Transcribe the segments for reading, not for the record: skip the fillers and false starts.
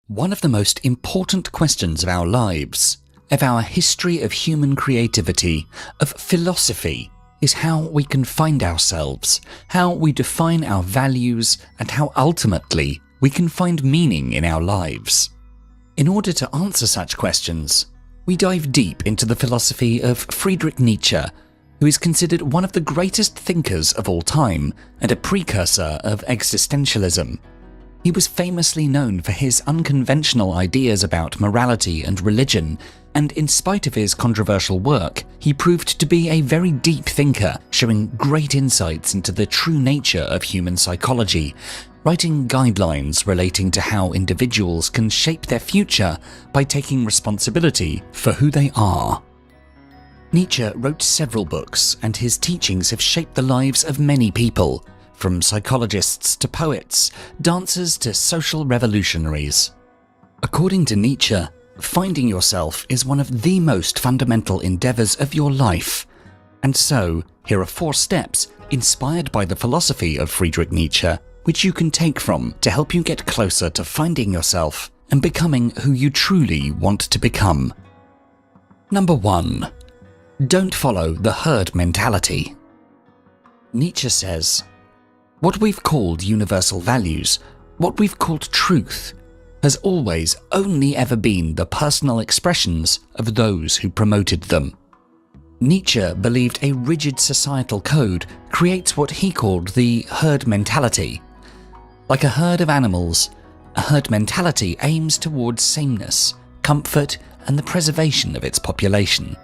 One of the most important questions of our lives, of our history of human creativity, of philosophy, is how we can find ourselves, how we define our values, and how ultimately we can find meaning in our lives. In order to answer such questions, we dive deep into the philosophy of Friedrich Nietzsche, who is considered one of the greatest thinkers of all time and a precursor of existentialism. He was famously known for his unconventional ideas about morality and religion, and in spite of his controversial work, he proved to be a very deep thinker, showing great insights into the true nature of human psychology, writing guidelines relating to how individuals can shape their future by taking responsibility for who they are. Nietzsche wrote several books, and his teachings have shaped the lives of many people, from psychologists to poets, dancers to social revolutionaries. According to Nietzsche, finding yourself is one of the most fundamental endeavors of your life. And so, here are 4 steps inspired by the philosophy of Friedrich Nietzsche, which you can take from to help you get closer to finding yourself and becoming who you truly want to become. Number 1. Don't follow the herd mentality. Nietzsche says, "What we've called universal values, what we've called truth, has always only ever been the personal expressions of those who promoted them." Nietzsche believed a rigid societal code creates what he called the herd mentality. Like a herd of animals, a herd mentality aims towards sameness, comfort, and the preservation of its population.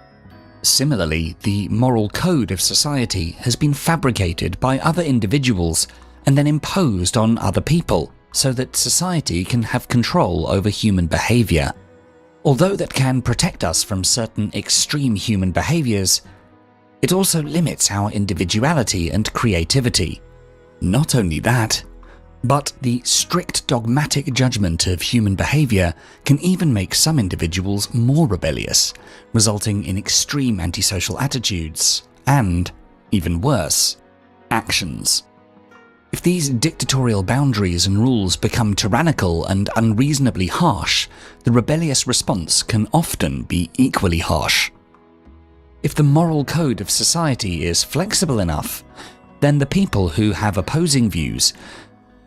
Similarly, the moral code of society has been fabricated by other individuals and then imposed on other people, so that society can have control over human behavior. Although that can protect us from certain extreme human behaviors, it also limits our individuality and creativity. Not only that, but the strict dogmatic judgment of human behavior can even make some individuals more rebellious, resulting in extreme antisocial attitudes and, even worse, actions. If these dictatorial boundaries and rules become tyrannical and unreasonably harsh, the rebellious response can often be equally harsh. If the moral code of society is flexible enough, then the people who have opposing views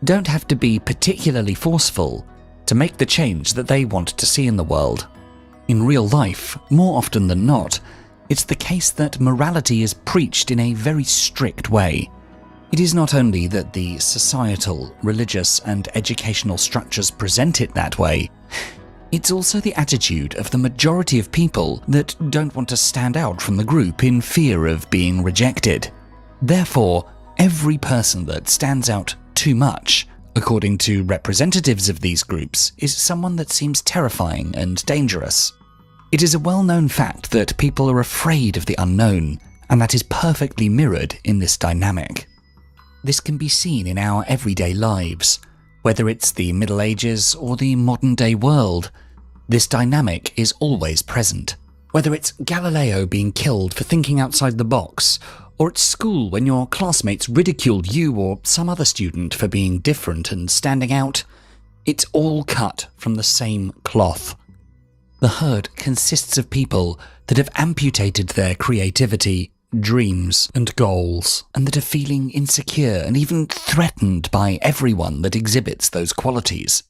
don't have to be particularly forceful to make the change that they want to see in the world. In real life, more often than not, it's the case that morality is preached in a very strict way. It is not only that the societal, religious, and educational structures present it that way, it's also the attitude of the majority of people that don't want to stand out from the group in fear of being rejected. Therefore, every person that stands out too much, according to representatives of these groups, is someone that seems terrifying and dangerous. It is a well-known fact that people are afraid of the unknown, and that is perfectly mirrored in this dynamic. This can be seen in our everyday lives, whether it's the Middle Ages or the modern-day world. This dynamic is always present. Whether it's Galileo being killed for thinking outside the box, or at school when your classmates ridiculed you or some other student for being different and standing out, it's all cut from the same cloth. The herd consists of people that have amputated their creativity, dreams, and goals, and that are feeling insecure and even threatened by everyone that exhibits those qualities.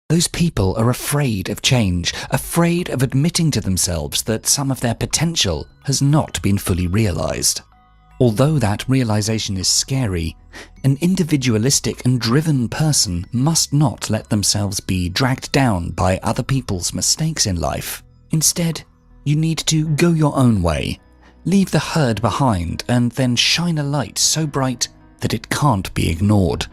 Those people are afraid of change, afraid of admitting to themselves that some of their potential has not been fully realized. Although that realization is scary, an individualistic and driven person must not let themselves be dragged down by other people's mistakes in life. Instead, you need to go your own way, leave the herd behind, and then shine a light so bright that it can't be ignored.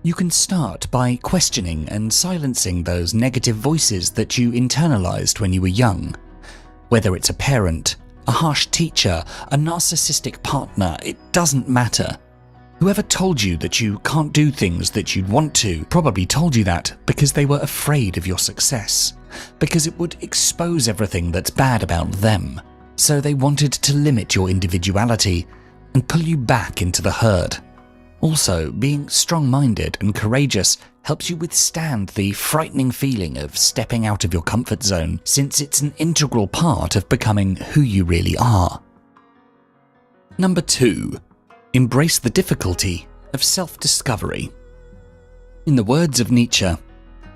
You can start by questioning and silencing those negative voices that you internalized when you were young. Whether it's a parent, a harsh teacher, a narcissistic partner, it doesn't matter. Whoever told you that you can't do things that you'd want to probably told you that because they were afraid of your success, because it would expose everything that's bad about them. So they wanted to limit your individuality and pull you back into the herd. Also, being strong-minded and courageous helps you withstand the frightening feeling of stepping out of your comfort zone, since it's an integral part of becoming who you really are. Number 2. Embrace the difficulty of self-discovery. In the words of Nietzsche,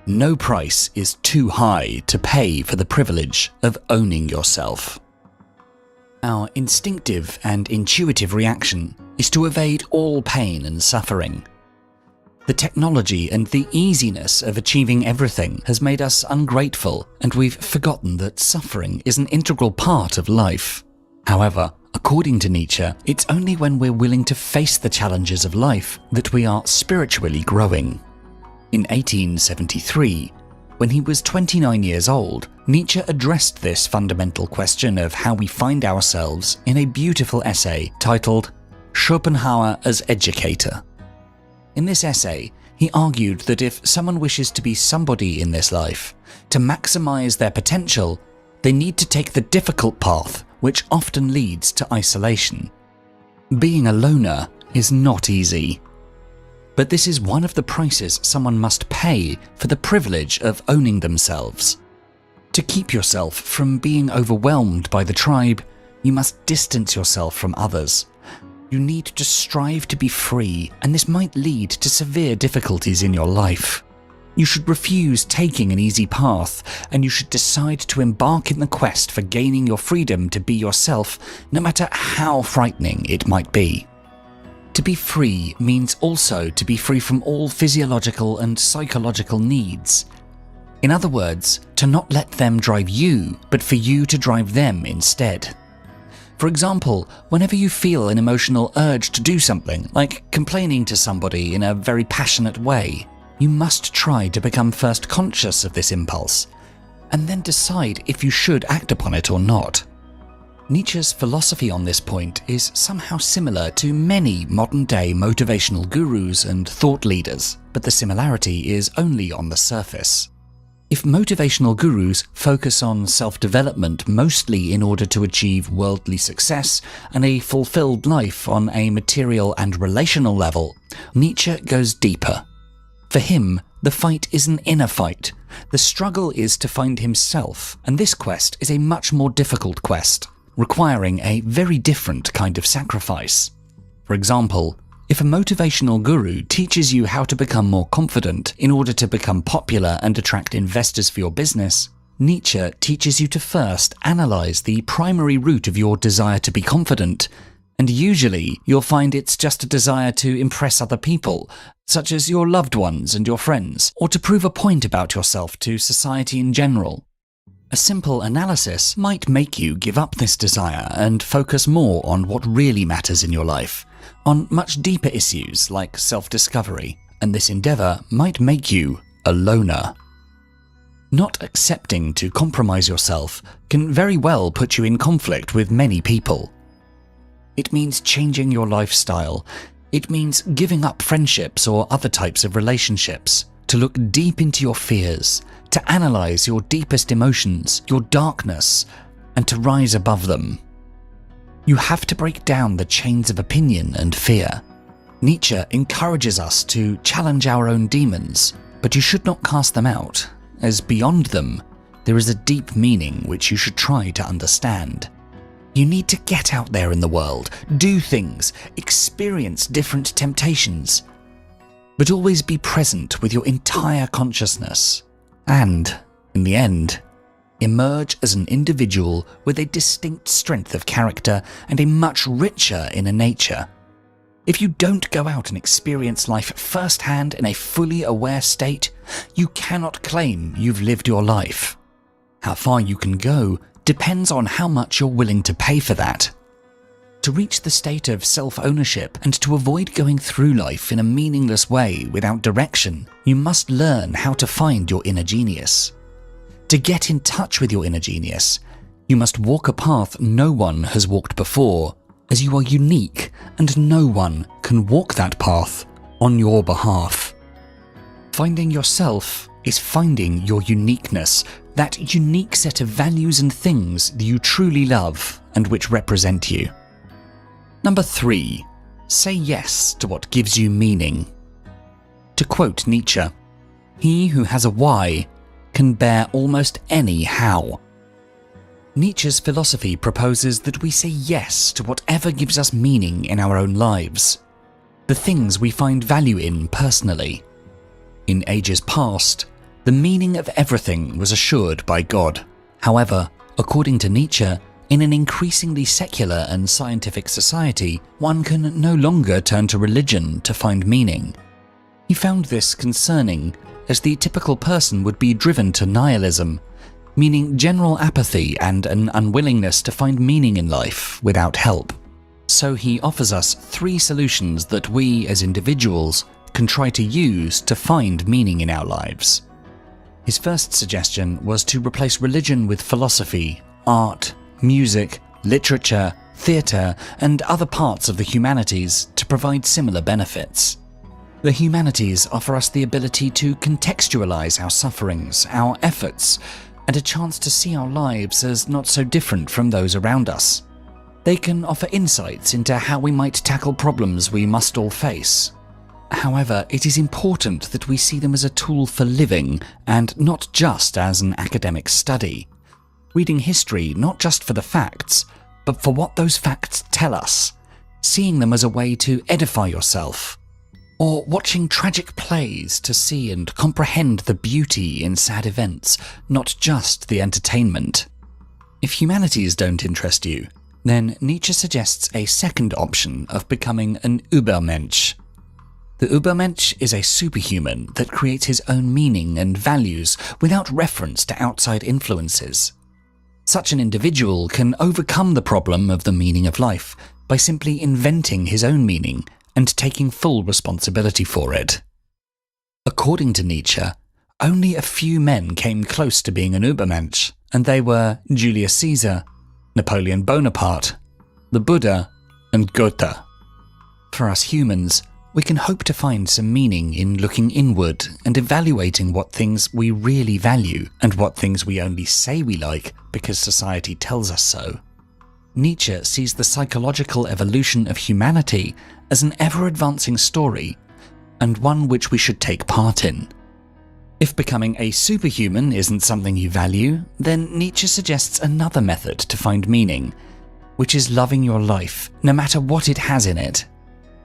no price is too high to pay for the privilege of owning yourself. Our instinctive and intuitive reaction is to evade all pain and suffering. The technology and the easiness of achieving everything has made us ungrateful, and we've forgotten that suffering is an integral part of life. However, according to Nietzsche, it's only when we're willing to face the challenges of life that we are spiritually growing. In 1873, when he was 29 years old, Nietzsche addressed this fundamental question of how we find ourselves in a beautiful essay titled Schopenhauer as Educator. In this essay, he argued that if someone wishes to be somebody in this life, to maximize their potential, they need to take the difficult path, which often leads to isolation. Being a loner is not easy. But this is one of the prices someone must pay for the privilege of owning themselves. To keep yourself from being overwhelmed by the tribe, you must distance yourself from others. You need to strive to be free, and this might lead to severe difficulties in your life. You should refuse taking an easy path, and you should decide to embark in the quest for gaining your freedom to be yourself, no matter how frightening it might be. To be free means also to be free from all physiological and psychological needs. In other words, to not let them drive you, but for you to drive them instead. For example, whenever you feel an emotional urge to do something, like complaining to somebody in a very passionate way, you must try to become first conscious of this impulse, and then decide if you should act upon it or not. Nietzsche's philosophy on this point is somehow similar to many modern-day motivational gurus and thought leaders, but the similarity is only on the surface. If motivational gurus focus on self-development mostly in order to achieve worldly success and a fulfilled life on a material and relational level, Nietzsche goes deeper. For him, the fight is an inner fight. The struggle is to find himself, and this quest is a much more difficult quest, requiring a very different kind of sacrifice. For example, if a motivational guru teaches you how to become more confident in order to become popular and attract investors for your business, Nietzsche teaches you to first analyze the primary root of your desire to be confident, and usually you'll find it's just a desire to impress other people, such as your loved ones and your friends, or to prove a point about yourself to society in general. A simple analysis might make you give up this desire and focus more on what really matters in your life, on much deeper issues like self-discovery, and this endeavor might make you a loner. Not accepting to compromise yourself can very well put you in conflict with many people. It means changing your lifestyle. It means giving up friendships or other types of relationships, to look deep into your fears, to analyze your deepest emotions, your darkness, and to rise above them. You have to break down the chains of opinion and fear. Nietzsche encourages us to challenge our own demons, but you should not cast them out, as beyond them, there is a deep meaning which you should try to understand. You need to get out there in the world, do things, experience different temptations, but always be present with your entire consciousness, and, in the end, emerge as an individual with a distinct strength of character and a much richer inner nature. If you don't go out and experience life firsthand in a fully aware state, you cannot claim you've lived your life. How far you can go depends on how much you're willing to pay for that. To reach the state of self-ownership and to avoid going through life in a meaningless way without direction, you must learn how to find your inner genius. To get in touch with your inner genius, you must walk a path no one has walked before, as you are unique and no one can walk that path on your behalf. Finding yourself is finding your uniqueness, that unique set of values and things that you truly love and which represent you. Number 3. Say yes to what gives you meaning. To quote Nietzsche, He who has a why can bear almost any how. Nietzsche's philosophy proposes that we say yes to whatever gives us meaning in our own lives, the things we find value in personally. In ages past, the meaning of everything was assured by God. However, according to Nietzsche, in an increasingly secular and scientific society, one can no longer turn to religion to find meaning. He found this concerning, as the typical person would be driven to nihilism, meaning general apathy and an unwillingness to find meaning in life without help. So he offers us 3 solutions that we, as individuals, can try to use to find meaning in our lives. His first suggestion was to replace religion with philosophy, art, music, literature, theatre, and other parts of the humanities to provide similar benefits. The humanities offer us the ability to contextualize our sufferings, our efforts, and a chance to see our lives as not so different from those around us. They can offer insights into how we might tackle problems we must all face. However, it is important that we see them as a tool for living and not just as an academic study. Reading history not just for the facts, but for what those facts tell us, seeing them as a way to edify yourself, or watching tragic plays to see and comprehend the beauty in sad events, not just the entertainment. If humanities don't interest you, then Nietzsche suggests a second option of becoming an Übermensch. The Übermensch is a superhuman that creates his own meaning and values without reference to outside influences. Such an individual can overcome the problem of the meaning of life by simply inventing his own meaning and taking full responsibility for it. According to Nietzsche, only a few men came close to being an Übermensch, and they were Julius Caesar, Napoleon Bonaparte, the Buddha, and Goethe. For us humans, we can hope to find some meaning in looking inward and evaluating what things we really value and what things we only say we like because society tells us so. Nietzsche sees the psychological evolution of humanity as an ever-advancing story, and one which we should take part in. If becoming a superhuman isn't something you value, then Nietzsche suggests another method to find meaning, which is loving your life, no matter what it has in it.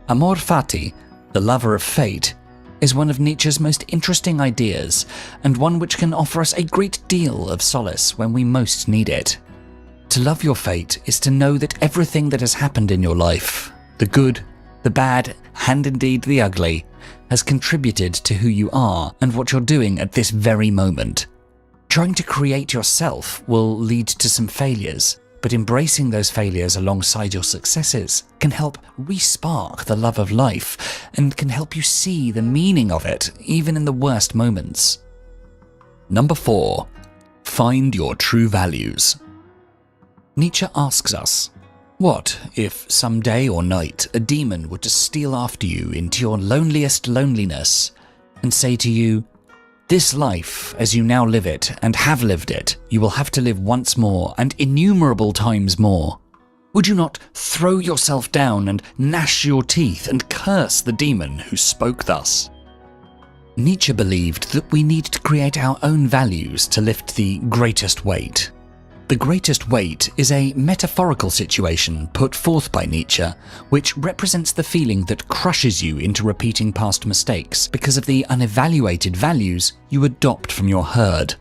Amor fati, the lover of fate, is one of Nietzsche's most interesting ideas, and one which can offer us a great deal of solace when we most need it. To love your fate is to know that everything that has happened in your life, the good, the bad, and indeed the ugly, has contributed to who you are and what you're doing at this very moment. Trying to create yourself will lead to some failures, but embracing those failures alongside your successes can help re-spark the love of life and can help you see the meaning of it even in the worst moments. Number 4. Find your true values. Nietzsche asks us, what if some day or night a demon were to steal after you into your loneliest loneliness and say to you, this life, as you now live it and have lived it, you will have to live once more and innumerable times more. Would you not throw yourself down and gnash your teeth and curse the demon who spoke thus? Nietzsche believed that we need to create our own values to lift the greatest weight. The greatest weight is a metaphorical situation put forth by Nietzsche, which represents the feeling that crushes you into repeating past mistakes because of the unevaluated values you adopt from your herd.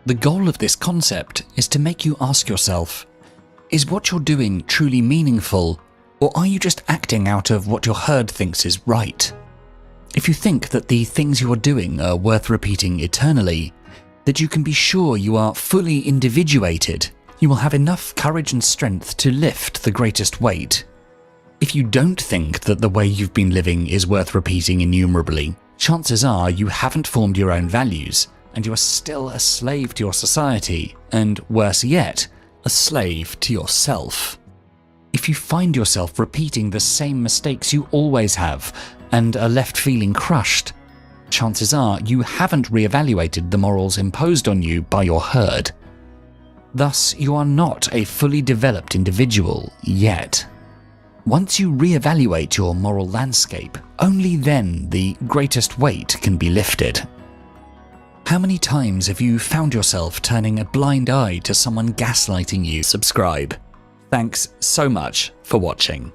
The goal of this concept is to make you ask yourself, is what you're doing truly meaningful, or are you just acting out of what your herd thinks is right? If you think that the things you are doing are worth repeating eternally, that you can be sure you are fully individuated, you will have enough courage and strength to lift the greatest weight. If you don't think that the way you've been living is worth repeating innumerably, chances are you haven't formed your own values, and you are still a slave to your society, and worse yet, a slave to yourself. If you find yourself repeating the same mistakes you always have, and are left feeling crushed, chances are you haven't re-evaluated the morals imposed on you by your herd. Thus, you are not a fully developed individual yet. Once you re-evaluate your moral landscape, only then the greatest weight can be lifted. How many times have you found yourself turning a blind eye to someone gaslighting you? Subscribe. Thanks so much for watching.